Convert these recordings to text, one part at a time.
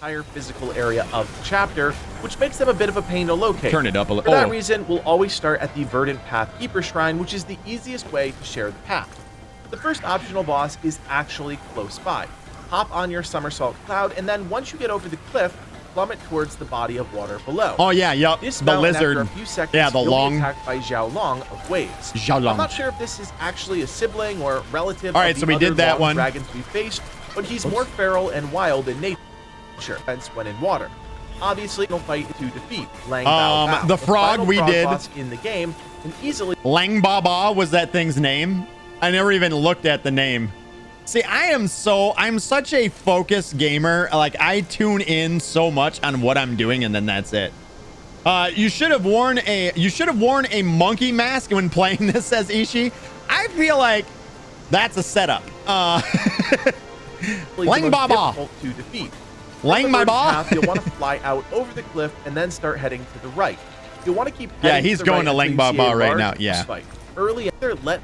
entire physical area of the chapter, which makes them a bit of a pain to locate. Turn it up a little. For that reason, we'll always start at the Verdant Path Keeper Shrine, which is the easiest way to share the path. The first optional boss is actually close by. Hop on your somersault cloud, and then once you get over the cliff, plummet towards the body of water below. Oh yeah, yep. The lizard. After a few seconds, yeah, the you'll be attacked by Xiao Long of Waves. Xiao Long. I'm not sure if this is actually a sibling or relative. All right, of so the we did other that long one. Dragons we faced, but he's more feral and wild in nature, hence when in water. Obviously, no fight to defeat Lang Bao Bao, the frog we frog did boss in the game, and easily. Lang Ba Ba was that thing's name. I never even looked at the name. See, I'm such a focused gamer. Like, I tune in so much on what I'm doing, and then that's it. You should have worn a monkey mask when playing this, says Ishii. I feel like that's a setup. Lang Ba Ba to defeat. Lang Ba Ba. You'll want to fly out over the cliff and then start heading to the right. You'll want to keep. Yeah, he's going to Lang Ba Ba right now. Yeah. Early let.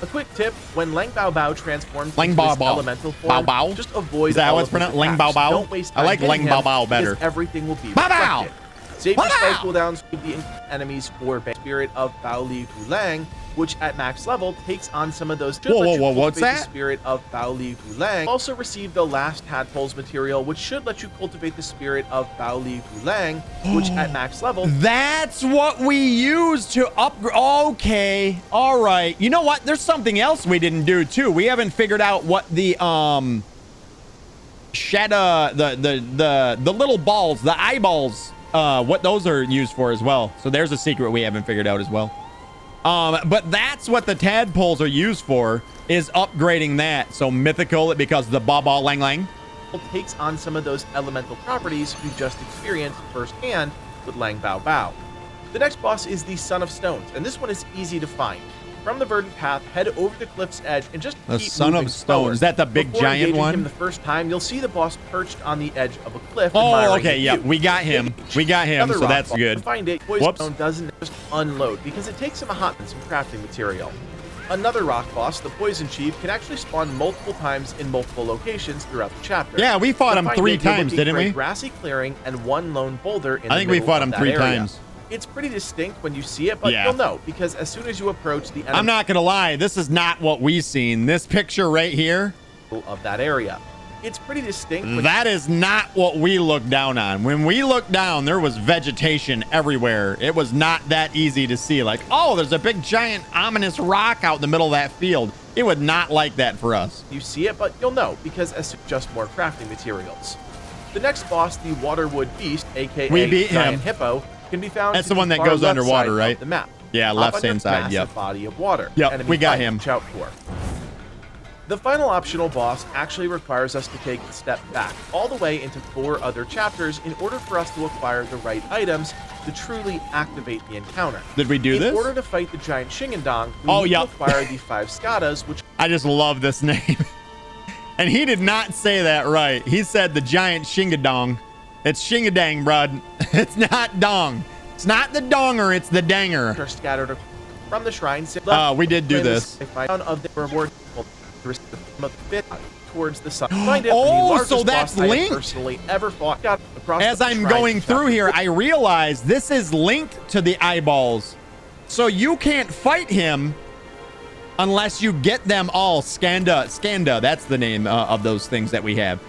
A quick tip: when Lang Bao Bao transforms Lang into Bao his Bao. elemental form, Bao Bao? just avoid. Is that all what's of his pronounced? Lang attacks. Bao Bao? Don't waste I time like hitting Lang Bao him, Bao better. because everything will be Bao Bao. reflected. Save your Bao spell Bao. cooldowns with the enemies for Spirit of Bao Li Fu Lang, which at max level takes on some of those. Whoa, what's that? The Spirit of Bao Li Fu Lang. Also receive the last tadpoles material, which should let you cultivate the Spirit of Bao Li Fu Lang, which at max level. That's what we use to upgrade. Okay, all right. You know what? There's something else we didn't do too. We haven't figured out what the the little balls, the eyeballs, what those are used for as well. So there's a secret we haven't figured out as well. But that's what the tadpoles are used for, is upgrading that. So mythical, it becomes the Ba Ba Lang Lang. Takes on some of those elemental properties you just experienced firsthand with Lang Bao Bao. The next boss is the Son of Stones, and this one is easy to find. From the Verdant Path, head over the cliff's edge and just the keep Son moving of Stones. forward. Is that the big Before giant engaging one? him the first time, you'll see the boss perched on the edge of a cliff. Oh, okay, yeah, we got him. We got him, so that's good. To find it, Poison Stone doesn't just unload because it takes him a hot and some crafting material. Another rock boss, the Poison Chief, can actually spawn multiple times in multiple locations throughout the chapter. Yeah, we fought him 3 times, didn't we? A grassy clearing and one lone boulder in the I think we fought him 3 times. It's pretty distinct when you see it, but Yeah. you'll know because as soon as you approach the enemy I'm not gonna lie, this is not what we've seen. This picture right here of that area, it's pretty distinct. That is not what we looked down on. When we looked down, there was vegetation everywhere. It was not that easy to see. Like, oh, there's a big giant ominous rock out in the middle of that field. It would not like that for us. You see it, but you'll know because it's just more crafting materials. The next boss, the Waterwood Beast, aka We beat Giant him. Hippo, can be found. That's to the one that far goes left underwater, side right? of the map. Yeah, Up left under hand side. massive Yep. body of water. Yep, Enemy we got fight, him. watch out for. The final optional boss actually requires us to take a step back all the way into 4 other chapters in order for us to acquire the right items to truly activate the encounter. Did we do this? In order to fight the giant Shingandong, we need to acquire the 5 Skadas, which I just love this name. And he did not say that right. He said the giant Shingadong. It's Shingadang, brud. It's not dong. It's not the donger, it's the danger. are scattered from the shrine. We did do this. Of the reward towards the sun. Find it Oh, so that's boss I have linked? personally ever fought. Across As the I'm shrine going through chapter. here, I realize this is linked to the eyeballs. So you can't fight him unless you get them all. Skanda, that's the name of those things that we have.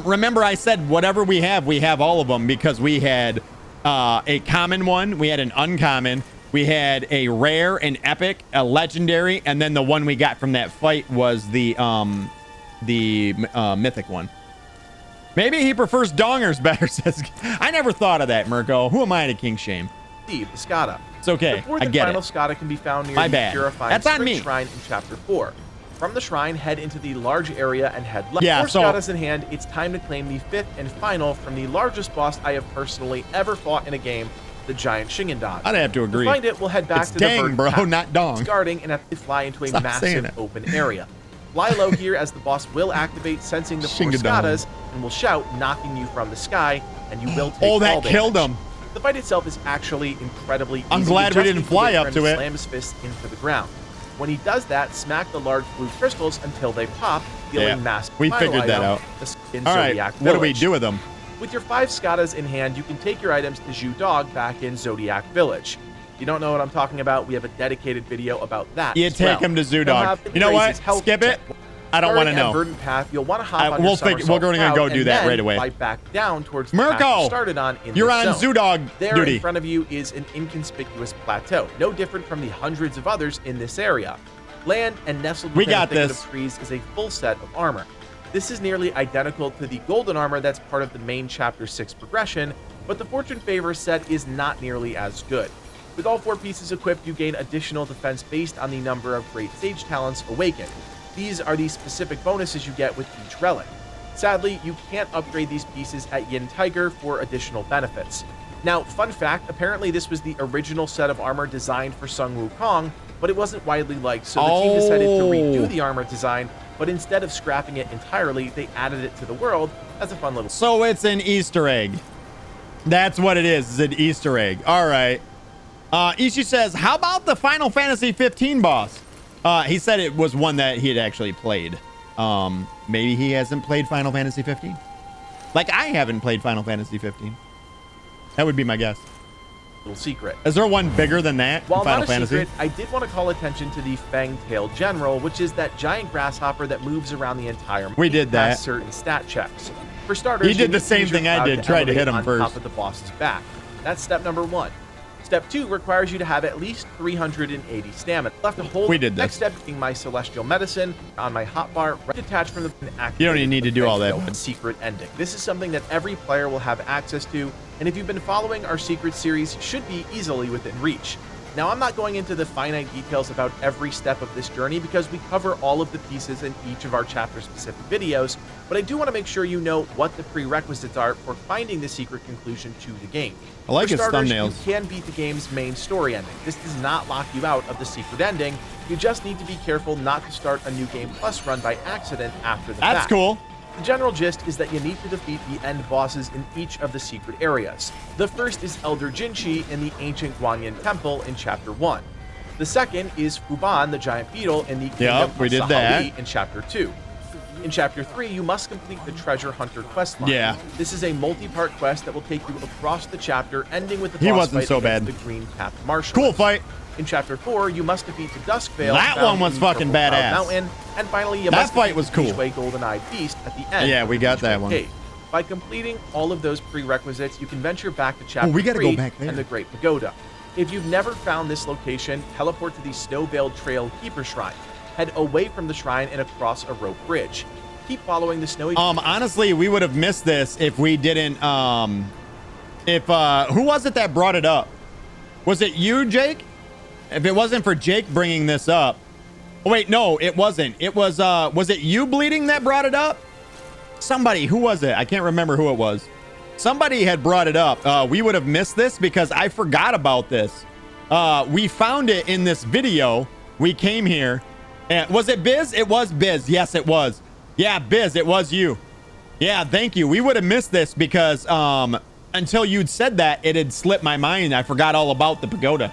Remember I said whatever we have all of them, because we had a common one, we had an uncommon, we had a rare, an epic, a legendary, and then the one we got from that fight was the mythic one. Maybe he prefers dongers better, says. I never thought of that, Mirko. Who am I to king shame? The Skada. It's okay. The I get final it. Skada can be found near My the bad. Purifying That's on Spring me. Shrine in Chapter 4. From the shrine, head into the large area and head left. Yeah, 4 so- Skadas in hand, it's time to claim the 5th and final from the largest boss I have personally ever fought in a game, the giant Shingandong. I'd have to agree. To find it, we'll head back It's to dang, the Verdant bro, Path, not dong. discarding and have to fly into a Stop saying massive it. open area. Fly low here as the boss will activate sensing the 4 Shingandong. Skadas and will shout, knocking you from the sky, and you will take Oh, that fall killed damage. him. The fight itself is actually incredibly easy. I'm glad we You just didn't need fly get up Friend to it. Slam his fist into the ground. When he does that, smack the large blue crystals until they pop, dealing Yeah, massive we final figured that item, out. the Skin All right, Zodiac what do we Village. do with them? With your 5 Skatas in hand, you can take your items to Zhu Dog back in Zodiac Village. If you don't know what I'm talking about, we have a dedicated video about that. You take him to Zhu Dog. You know what? Skip it. I don't want to know. Verdant Path, you'll want to hop on we're going to go do that right away. Fly back down towards the path you started on in you're on Zhu Dog there duty. In front of you is an inconspicuous plateau, no different from the hundreds of others in this area. Land and nestled within a thicket of trees is a full set of armor. This is nearly identical to the golden armor that's part of the main Chapter 6 progression, but the Fortune Favor set is not nearly as good. With all 4 pieces equipped, you gain additional defense based on the number of Great Sage talents awakened. These are the specific bonuses you get with each relic. Sadly, you can't upgrade these pieces at Yin Tiger for additional benefits. Now, fun fact, apparently this was the original set of armor designed for Sun Wukong, but it wasn't widely liked, so the team decided to redo the armor design, but instead of scrapping it entirely, they added it to the world as a fun little... So it's an Easter egg. That's what it is an Easter egg. All right. Ishi says, how about the Final Fantasy 15 boss? He said it was one that he had actually played. Maybe he hasn't played Final Fantasy 15. Like I haven't played Final Fantasy 15. That would be my guess. Little secret. Is there one bigger than that in Final Fantasy? Secret, I did want to call attention to the Fang-tailed General, which is that giant grasshopper that moves around the entire map. We did that. Has certain stat checks. For starters, he did the same thing I did, tried to hit him on first. Top of the boss's back. That's step number 1. Step 2 requires you to have at least 380 stamina. Left to hold. We did this. Next step being my celestial medicine on my hotbar, right detached from the You don't even need to do all that. Secret ending. This is something that every player will have access to, and if you've been following our secret series, should be easily within reach. Now, I'm not going into the finite details about every step of this journey because we cover all of the pieces in each of our chapter-specific videos, but I do want to make sure you know what the prerequisites are for finding the secret conclusion to the game. I like his starters, thumbnails. You can beat the game's main story ending. This does not lock you out of the secret ending. You just need to be careful not to start a New Game Plus run by accident after the fact. That's cool. The general gist is that you need to defeat the end bosses in each of the secret areas. The first is Elder Jinchi in the ancient Guanyin Temple in Chapter 1. The second is Fuban, the giant beetle, in the Kingdom of Sahali in Chapter 2. In Chapter 3, you must complete the Treasure Hunter quest line. Yeah. This is a multi-part quest that will take you across the chapter, ending with the boss fight against the Green Cap Marshal. Cool fight. In Chapter 4, you must defeat the Dusk Veil. That one was fucking badass. Mountain, and finally, you that must fight was cool. Beachway Golden-Eyed Beast at the end. Yeah, we got that one. Cave. By completing all of those prerequisites, you can venture back to Chapter 3 go back there. and the Great Pagoda. If you've never found this location, teleport to the Snow-Veiled Trail Keeper Shrine. Head away from the shrine and across a rope bridge. Keep following the snowy... honestly, we would have missed this if we didn't, who was it that brought it up? Was it you, Jake? If it wasn't for Jake bringing this up. Oh, wait, no, it wasn't. It was it you, Bleeding, that brought it up? Somebody, who was it? I can't remember who it was. Somebody had brought it up. We would have missed this because I forgot about this. We found it in this video. We came here. And was it Biz? It was Biz. Yes, it was. Yeah, Biz, it was you. Yeah, thank you. We would have missed this because until you'd said that, it had slipped my mind. I forgot all about the pagoda.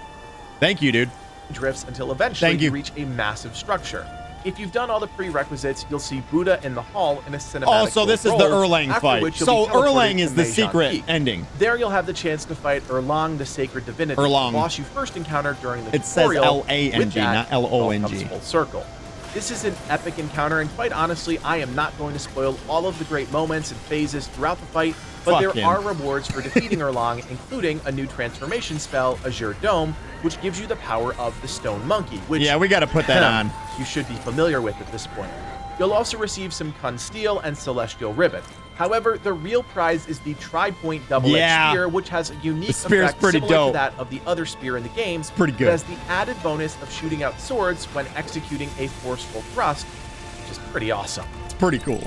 Thank you, dude. Drifts until eventually you reach a massive structure. If you've done all the prerequisites, you'll see Buddha in the hall in a cinematic. Oh, so this is the Erlang fight. So Erlang is the secret ending. There you'll have the chance to fight Erlang, the sacred divinity, the boss you first encountered during the tutorial. It says L-A-N-G, not L-O-N-G. Full circle. This is an epic encounter, and quite honestly, I am not going to spoil all of the great moments and phases throughout the fight, but there are rewards for defeating Erlang, including a new transformation spell, Azure Dome, which gives you the power of the Stone Monkey, which... Yeah, we got to put that on. You should be familiar with at this point. You'll also receive some Kun Steel and Celestial Ribbon. However, the real prize is the Tri-Point Double-Edged Spear, which has a unique effect similar to that of the other spear in the game. It's pretty good. It has the added bonus of shooting out swords when executing a forceful thrust, which is pretty awesome. It's pretty cool.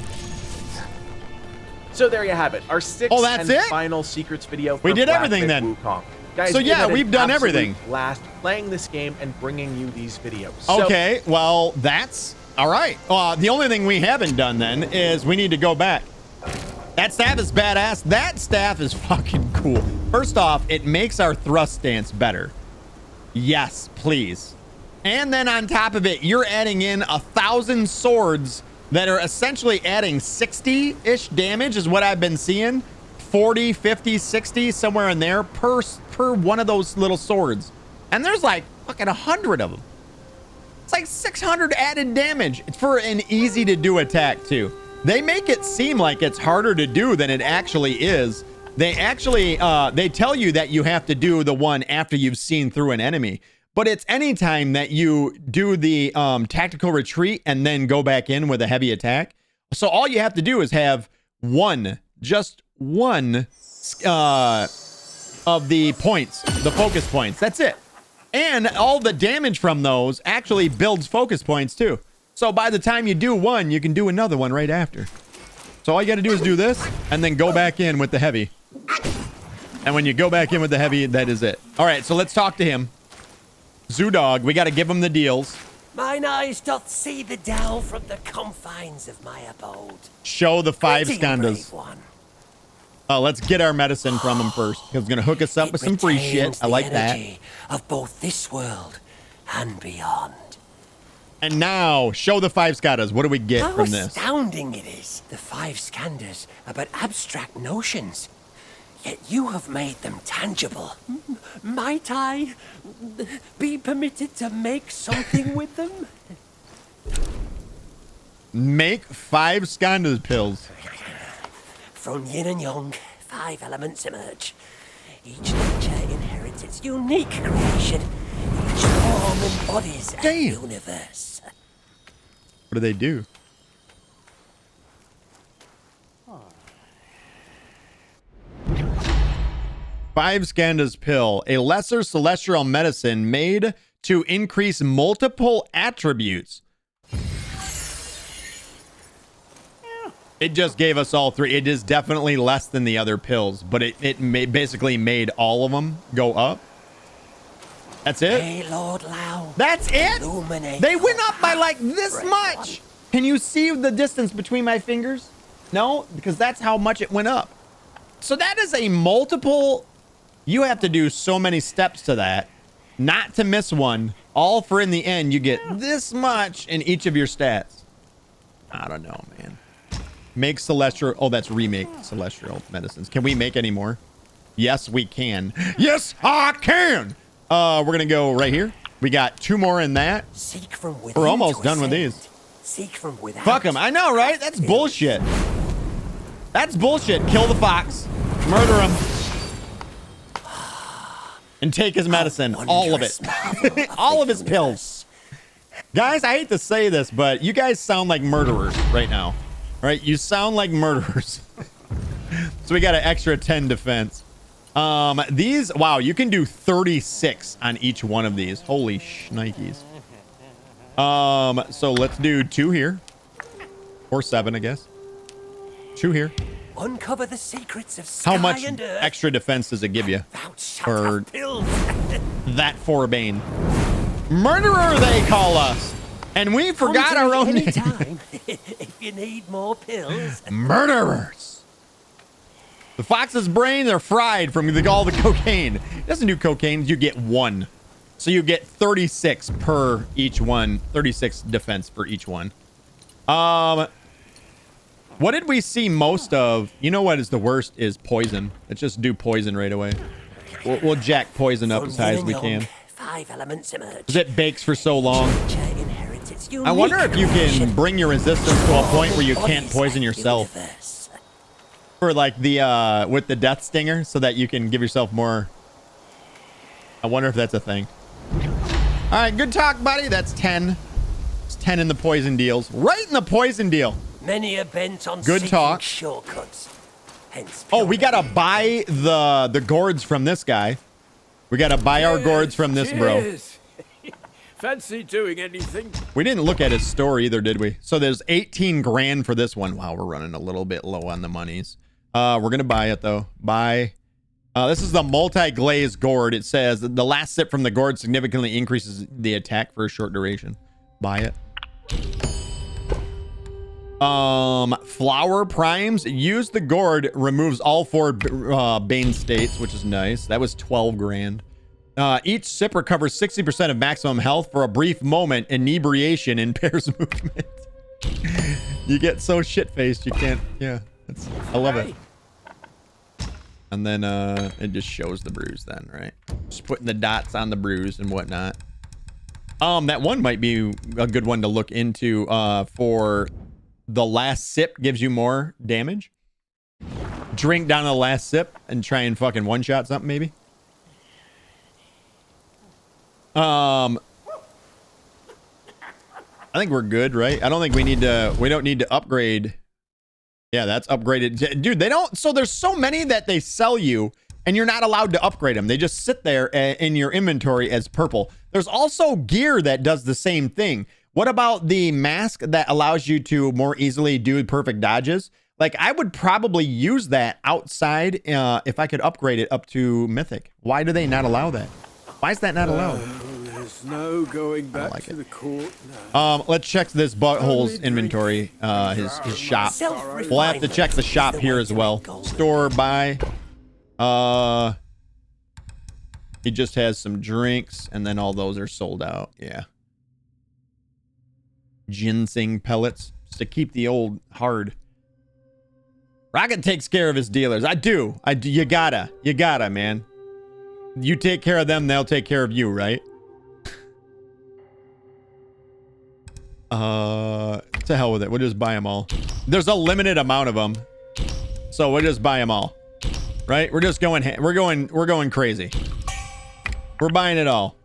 So there you have it, our sixth and final secrets video for we did everything then. Wukong. Guys, so yeah, we've done everything. Blast playing this game and bringing you these videos. Okay, well, that's all right. The only thing we haven't done then is we need to go back. That staff is badass. That staff is fucking cool. First off, it makes our thrust stance better. Yes, please. And then on top of it, you're adding in 1,000 swords that are essentially adding 60-ish damage is what I've been seeing. 40, 50, 60, somewhere in there per one of those little swords. And there's like fucking 100 of them. It's like 600 added damage. It's for an easy to do attack too. They make it seem like it's harder to do than it actually is. They actually, they tell you that you have to do the one after you've seen through an enemy. But it's anytime that you do the tactical retreat and then go back in with a heavy attack. So all you have to do is have just one of the points, the focus points. That's it. And all the damage from those actually builds focus points too. So by the time you do one, you can do another one right after. So all you got to do is do this and then go back in with the heavy. And when you go back in with the heavy, that is it. All right, so let's talk to him. Zoodog, we got to give him the deals. Mine eyes doth see the Dell from the confines of my abode. Show the 5 Greeting, skandas. brave one. Let's get our medicine from him first. He's going to hook us up with some free shit. I like that. Energy of both this world and beyond. And now, show the 5 skandas. What do we get How from this? astounding it is. The 5 skandas are but abstract notions. Yet you have made them tangible. Might I be permitted to make something with them? Make 5 skandas pills. From yin and yang, 5 elements emerge. Each nature inherits its unique creation. Each form embodies a universe. What do they do? Five Skandas pill, a lesser celestial medicine made to increase multiple attributes. It just gave us all 3. It is definitely less than the other pills, but it basically made all of them go up. That's it? Hey, Lord Lao. That's it? Illuminate They went your up by like path, this brave much. one. Can you see the distance between my fingers? No, because that's how much it went up. So that is a multiple. You have to do so many steps to that, not to miss one. All for in the end, you get this much in each of your stats. I don't know, man. Make celestial. Oh, that's remake celestial medicines. Can we make any more? Yes, we can. Yes, I can. We're gonna go right here. We got 2 more in that. Seek from within. We're almost to done with ascend. these. Seek from without. Fuck him. I know, right? That's bullshit. That's bullshit. Kill the fox. Murder him. And take his medicine. All of it. All of his pills. Guys, I hate to say this, but you guys sound like murderers right now. All right? You sound like murderers. So we got an extra 10 defense. These, wow, you can do 36 on each one of these. Holy shnikes. So let's do 2 here. Or 7, I guess. 2 here. Uncover the secrets of sky How much and earth. extra defense does it give you? Thou shalt For have pills. that Forbane. Murderer, they call us. And we forgot our own name. Anytime, if you need more pills. Murderers. The fox's brain, they're fried from all the cocaine. It doesn't do cocaine, you get 1. So you get 36 per each one. 36 defense for each one. What did we see most of? You know what is the worst is poison. Let's just do poison right away. We'll jack poison up From as high as yin we and can. yang, 5 elements emerge. Because it bakes for so long. Nature inherits its I wonder if you can unique bring your resistance to a point where you can't embodies poison a yourself. universe. For like the, with the death stinger so that you can give yourself more. I wonder if that's a thing. All right, good talk, buddy. That's 10. It's 10 in the poison deals. Right in the poison deal. Many are bent on Good seeking talk. shortcuts. Hence, Oh, we gotta pilgrimage. buy the gourds from this guy. We gotta buy our gourds from this bro. Cheers. Fancy doing anything? We didn't look at his store either, did we? So there's 18 grand for this one. Wow, we're running a little bit low on the monies. We're gonna buy it though. Buy. This is the multi-glazed gourd. It says the last sip from the gourd significantly increases the attack for a short duration. Buy it. Flower primes. Use the gourd. Removes all 4 bane states, which is nice. That was 12 grand. Each sip recovers 60% of maximum health for a brief moment. Inebriation impairs movement. You get so shit-faced you can't. Yeah, I love it. And then it just shows the bruise then, right? Just putting the dots on the bruise and whatnot. That one might be a good one to look into for the last sip gives you more damage. Drink down the last sip and try and fucking one-shot something maybe. I think we're good, right? I don't think we don't need to upgrade. Yeah, that's upgraded. Dude, they don't. So there's so many that they sell you and you're not allowed to upgrade them. They just sit there in your inventory as purple. There's also gear that does the same thing. What about the mask that allows you to more easily do perfect dodges? Like, I would probably use that outside if I could upgrade it up to mythic. Why do they not allow that? Why is that not allowed? There's no going back to the court now. Let's check this butthole's inventory, his shop. We'll have to check the shop here as well. Store by. He just has some drinks, and then all those are sold out. Yeah. Ginseng pellets just to keep the old hard. Rocket takes care of his dealers. I do. You gotta, man. You take care of them, they'll take care of you, right? To hell with it. We'll just buy them all. There's a limited amount of them, so we'll just buy them all, right? We're just going. We're going crazy. We're buying it all.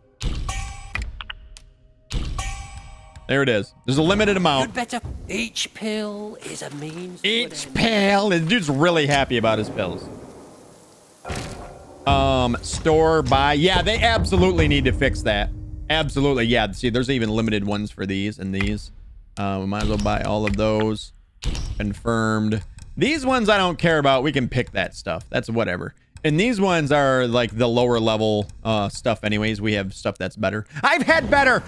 There it is. There's a limited amount. You'd better. Each pill is a means. Each pill. The dude's really happy about his pills. Store buy. Yeah, they absolutely need to fix that. Absolutely. Yeah. See, there's even limited ones for these and these. We might as well buy all of those. Confirmed. These ones I don't care about. We can pick that stuff. That's whatever. And these ones are like the lower level stuff anyways. We have stuff that's better. I've had better.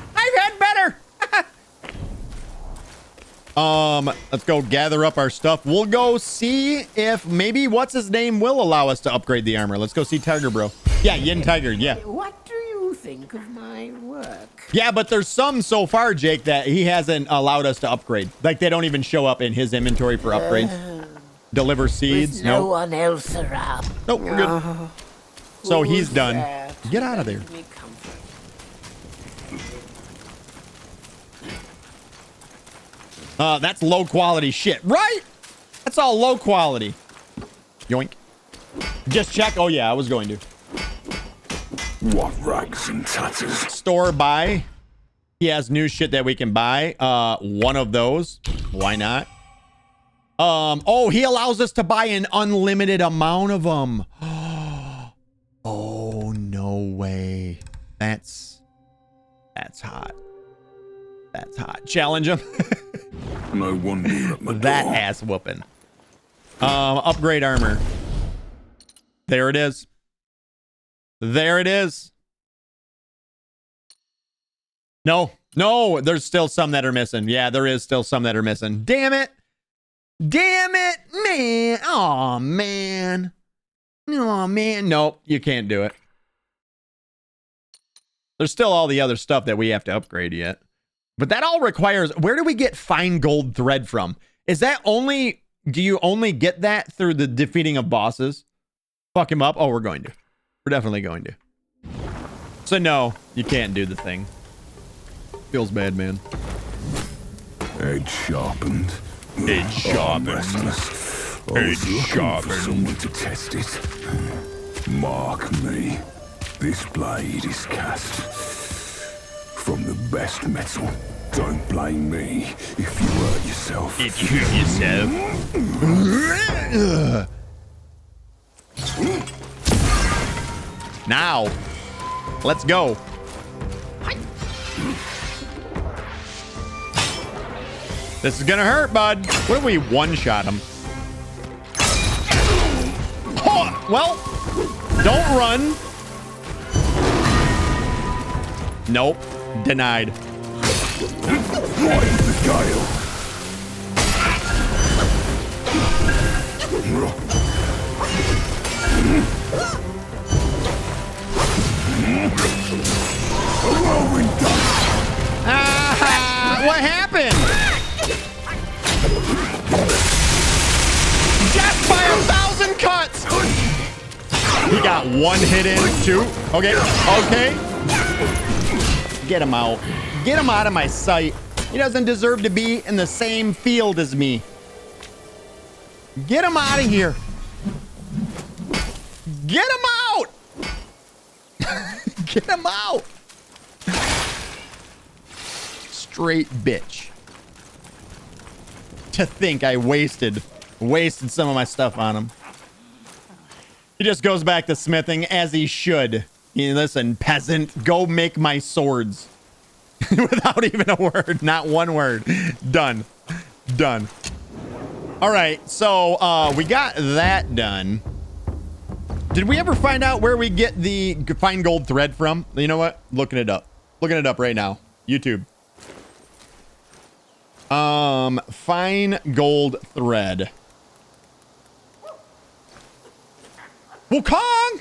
Let's go gather up our stuff. We'll go see if maybe what's his name will allow us to upgrade the armor. Let's go see Tiger Bro. Yeah, Yin Tiger. Yeah. What do you think of my work? Yeah, but there's some so far, Jake, that he hasn't allowed us to upgrade. Like they don't even show up in his inventory for upgrades. Deliver seeds. No one else around. Nope, we're good. So he's done. Get out of there. That's low quality shit, right? That's all low quality. Yoink. Just check. Oh yeah, I was going to. What rags and tatters? Store buy. He has new shit that we can buy. One of those. Why not? Oh, he allows us to buy an unlimited amount of them. Oh, no way. That's hot. That's hot. Challenge him. No wonder at my That door. ass whooping. Upgrade armor. There it is. There it is. No, there's still some that are missing. Yeah, there is still some that are missing. Damn it, man. Oh, man. Nope, you can't do it. There's still all the other stuff that we have to upgrade yet. But that all requires, where do we get fine gold thread from? Is that only, do you only get that through the defeating of bosses? Fuck him up? Oh, we're going to. We're definitely going to. So no, you can't do the thing. Feels bad, man. Edge sharpened. Edge sharpened. Restless. I was looking for someone to test it. Mark me. This blade is cast from the best metal. Don't blame me if you hurt yourself. If you hurt yourself. Now, let's go. This is gonna hurt, bud. What if we one-shot him? Oh, well, don't run. Nope, denied. Ride the gale. What happened? Death by 1,000 cuts! He got one hit in, two. Okay, okay. Get him out. Get him out of my sight. He doesn't deserve to be in the same field as me. Get him out of here. Get him out. Get him out. Straight bitch. To think I wasted some of my stuff on him. He just goes back to smithing as he should. Listen, peasant, go make my swords. Without even a word, not one word. Done. Done. All right, so we got that done. Did we ever find out where we get the fine gold thread from? You know what? Looking it up. Looking it up right now. YouTube. Fine gold thread. Wukong!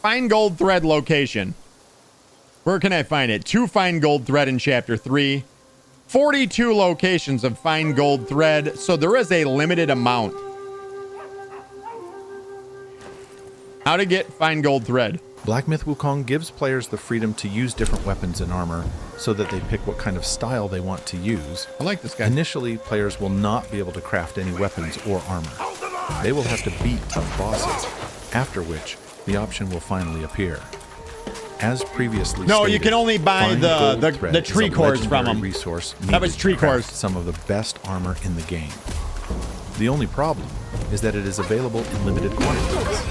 Fine gold thread location. Where can I find it? 2 fine gold thread in chapter 3. 42 locations of fine gold thread. So there is a limited amount. How to get fine gold thread. Black Myth Wukong gives players the freedom to use different weapons and armor so that they pick what kind of style they want to use. I like this guy. Initially, players will not be able to craft any weapons or armor. They will have to beat tough bosses, after which the option will finally appear. As previously No, stated, you can only buy fine the gold thread tree is a cores from legendary them. Resource That was needed tree to craft cores. some of the best armor in the game. The only problem is that it is available in limited quantities.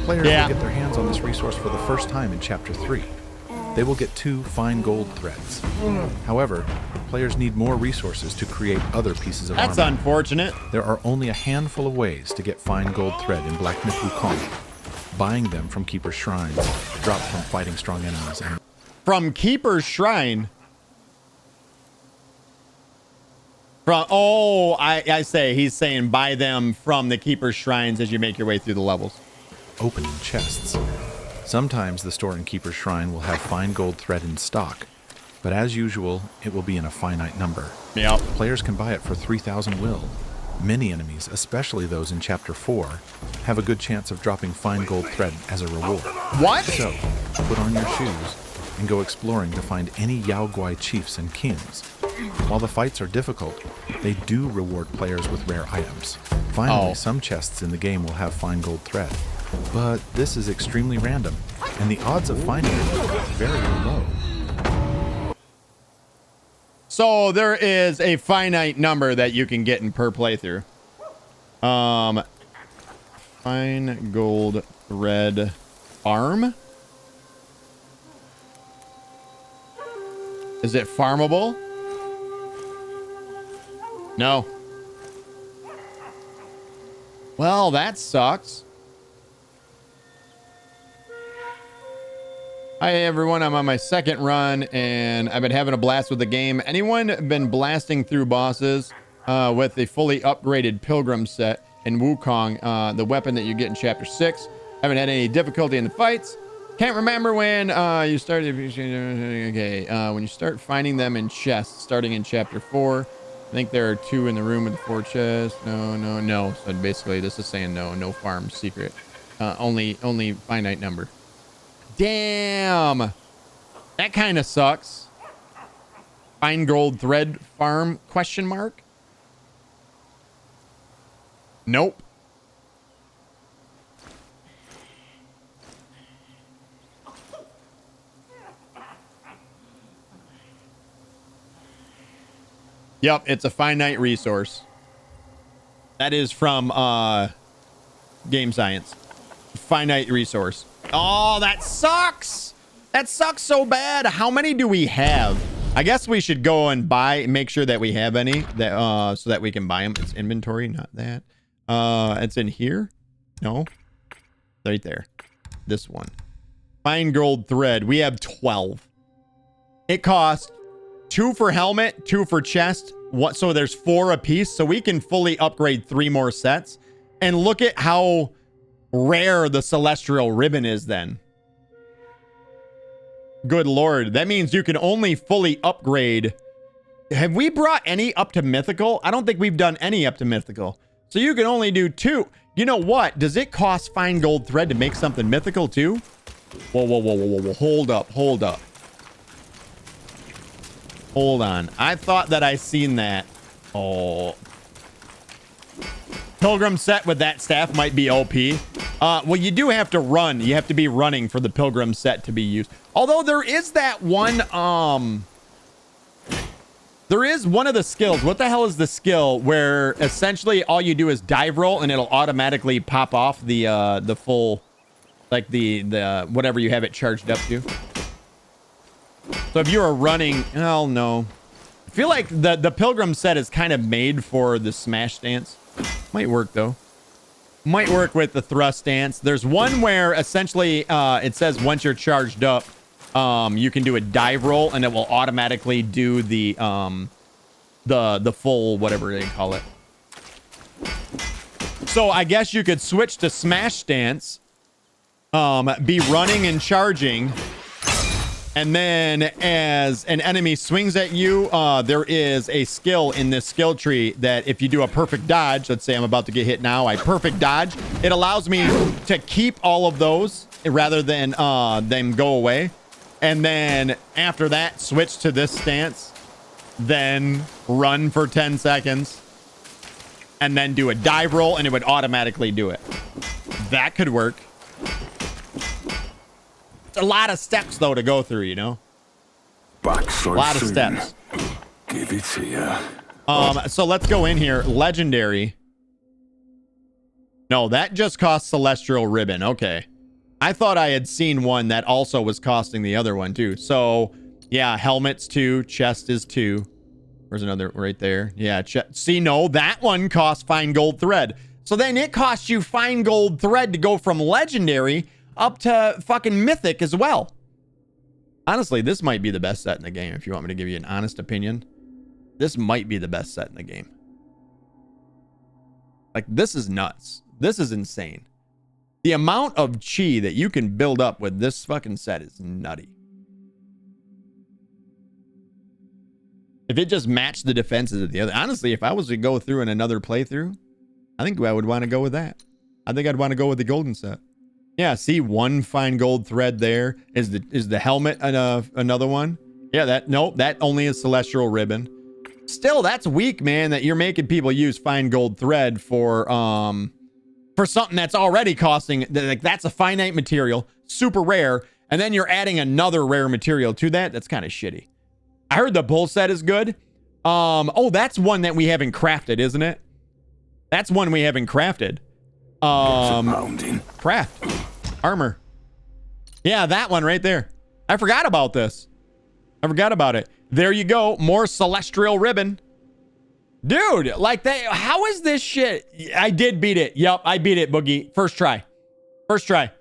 Players will get their hands on this resource for the first time in Chapter 3. They will get 2 fine gold threads. However, players need more resources to create other pieces of armor. That's unfortunate. There are only a handful of ways to get fine gold thread in Black Myth Wukong. Buying them from Keeper's Shrines, dropped from fighting strong enemies. And from Keeper's Shrine? From, oh, I say, he's saying buy them from the Keeper's Shrines as you make your way through the levels. Opening chests. Sometimes the store in Keeper's Shrine will have fine gold thread in stock, but as usual, it will be in a finite number. Yep. Players can buy it for 3,000 will. Many enemies, especially those in Chapter 4, have a good chance of dropping fine gold thread as a reward. What? So, put on your shoes and go exploring to find any Yao Guai chiefs and kings. While the fights are difficult, they do reward players with rare items. Finally, some chests in the game will have fine gold thread. But this is extremely random, and the odds of finding it are very low. So there is a finite number that you can get in per playthrough. Fine gold thread farm. Is it farmable? No. Well, that sucks. Hi everyone, I'm on my second run and I've been having a blast with the game. Anyone been blasting through bosses with the fully upgraded Pilgrim set in Wukong, the weapon that you get in Chapter 6? Haven't had any difficulty in the fights. Can't remember when you started. Okay, when you start finding them in chests, starting in Chapter 4. I think there are 2 in the room with the 4 chests. No. So basically this is saying no farm secret. Only finite number. Damn, that kind of sucks. Fine gold thread farm ? Nope. Yep, it's a finite resource. That is from Game Science. Finite resource. Oh, that sucks. That sucks so bad. How many do we have? I guess we should go and make sure that we have any that so that we can buy them. It's inventory, not that. It's in here. No, right there. This one. Fine gold thread. We have 12. It costs 2 for helmet, 2 for chest. So there's 4 a piece. So we can fully upgrade 3 more sets. And look at how rare the celestial ribbon is then. Good lord. That means you can only fully upgrade. Have we brought any up to mythical? I don't think we've done any up to mythical. So you can only do 2. You know what? Does it cost fine gold thread to make something mythical too? Whoa, whoa, whoa, whoa, whoa, whoa. Hold up, hold up. Hold on. I thought that I seen that. Oh. Pilgrim set with that staff might be OP. Well, you do have to run. You have to be running for the pilgrim set to be used. Although there is that one, there is one of the skills. What the hell is the skill where essentially all you do is dive roll and it'll automatically pop off the full, like the whatever you have it charged up to. So if you are running, oh no. I feel like the pilgrim set is kind of made for the smash stance. Might work though. Might work with the thrust stance. There's one where essentially it says once you're charged up, you can do a dive roll and it will automatically do the full whatever they call it. So I guess you could switch to smash stance, be running and charging, and then as an enemy swings at you, there is a skill in this skill tree that if you do a perfect dodge, let's say I'm about to get hit now, I perfect dodge, it allows me to keep all of those rather than them go away. And then after that, switch to this stance, then run for 10 seconds, and then do a dive roll, and it would automatically do it. That could work. It's a lot of steps, though, to go through, you know? Back so a lot soon. of steps. Give it here. So let's go in here. Legendary. No, that just costs Celestial Ribbon. Okay. I thought I had seen one that also was costing the other one, too. So, yeah, helmet's 2. Chest is 2. Where's another? Right there. Yeah, see, no, that one costs fine gold thread. So then it costs you fine gold thread to go from legendary up to fucking mythic as well. Honestly, this might be the best set in the game, if you want me to give you an honest opinion. This might be the best set in the game. Like, this is nuts. This is insane. The amount of chi that you can build up with this fucking set is nutty. If it just matched the defenses of the other. Honestly, if I was to go through in another playthrough, I think I would want to go with that. I think I'd want to go with the golden set. Yeah, see, one fine gold thread there. Is the helmet another one? Yeah, that only is celestial ribbon. Still, that's weak, man, that you're making people use fine gold thread for something that's already costing, like, that's a finite material, super rare, and then you're adding another rare material to that. That's kind of shitty. I heard the bull set is good. Oh, that's one that we haven't crafted, isn't it? That's one we haven't crafted. Craft. Armor. Yeah, that one right there. I forgot about this. I forgot about it. There you go. More celestial ribbon. Dude, like how is this shit? I did beat it. Yep, I beat it, Boogie. First try. First try.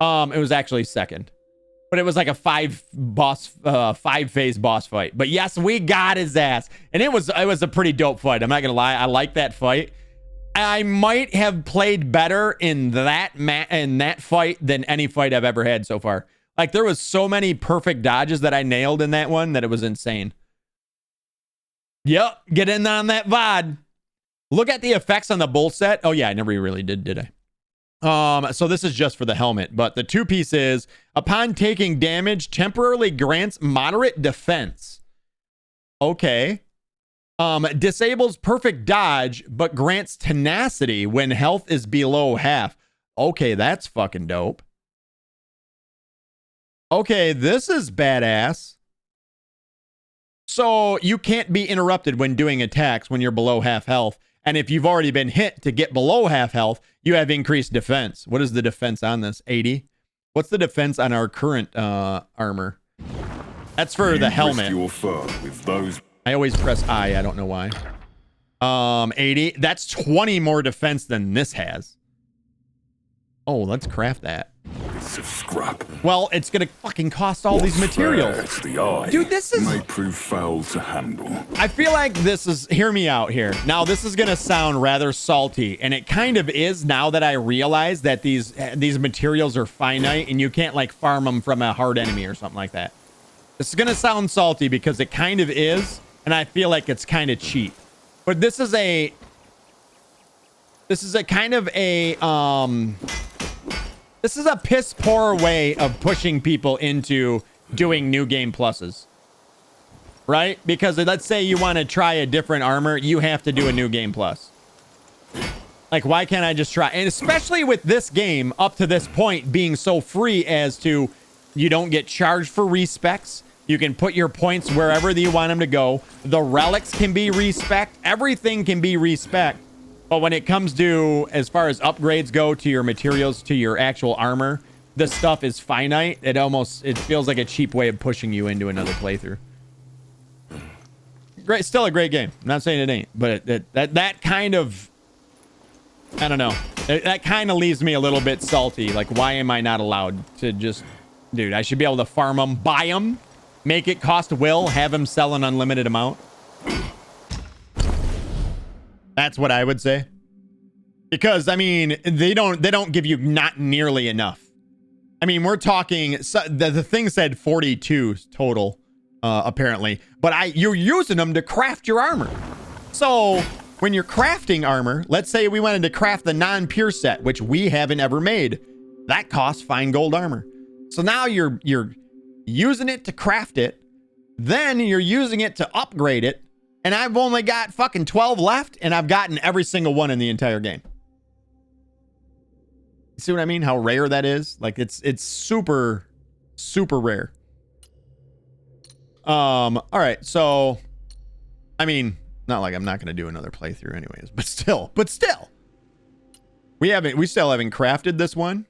It was actually second. But it was like a 5-phase boss fight. But yes, we got his ass. And it was a pretty dope fight. I'm not gonna lie. I like that fight. I might have played better in that fight than any fight I've ever had so far. Like, there was so many perfect dodges that I nailed in that one that it was insane. Yep, get in on that VOD. Look at the effects on the bull set. Oh yeah, I never really did I? So this is just for the helmet, but the two-piece is, upon taking damage, temporarily grants moderate defense. Okay. Disables perfect dodge, but grants tenacity when health is below half. Okay, that's fucking dope. Okay, this is badass. So you can't be interrupted when doing attacks when you're below half health. And if you've already been hit to get below half health, you have increased defense. What is the defense on this? 80? What's the defense on our current armor? That's for the helmet. With those. I always press I don't know why. 80. That's 20 more defense than this has. Oh, let's craft that. It's a scrap. Well, it's gonna fucking cost all these materials. Dude, this is may prove foul to handle. I feel like this is, hear me out here. Now, this is gonna sound rather salty, and it kind of is now that I realize that these materials are finite and you can't like farm them from a hard enemy or something like that. This is gonna sound salty because it kind of is, and I feel like it's kind of cheap. But this is This is a kind of a this is a piss poor way of pushing people into doing new game pluses. Right? Because let's say you want to try a different armor, you have to do a new game plus. Like, why can't I just try? And especially with this game up to this point being so free as to you don't get charged for respecs. You can put your points wherever you want them to go. The relics can be respec. Everything can be respec. But when it comes to, as far as upgrades go to your materials, to your actual armor, the stuff is finite. It feels like a cheap way of pushing you into another playthrough. Great, still a great game. I'm not saying it ain't, but that kind of, I don't know. That kind of leaves me a little bit salty. Like, why am I not allowed to just, dude, I should be able to farm them, buy them, make it cost Will, have him sell an unlimited amount. That's what I would say. Because, I mean, they don't give you not nearly enough. I mean, we're talking, the thing said 42 total, apparently. But you're using them to craft your armor. So when you're crafting armor, let's say we wanted to craft the non-pure set, which we haven't ever made. That costs fine gold armor. So now you're using it to craft it. Then you're using it to upgrade it. And I've only got fucking 12 left, and I've gotten every single one in the entire game. You see what I mean? How rare that is? Like, it's super, super rare. All right, so, I mean, not like I'm not going to do another playthrough anyways, but still. We still haven't crafted this one.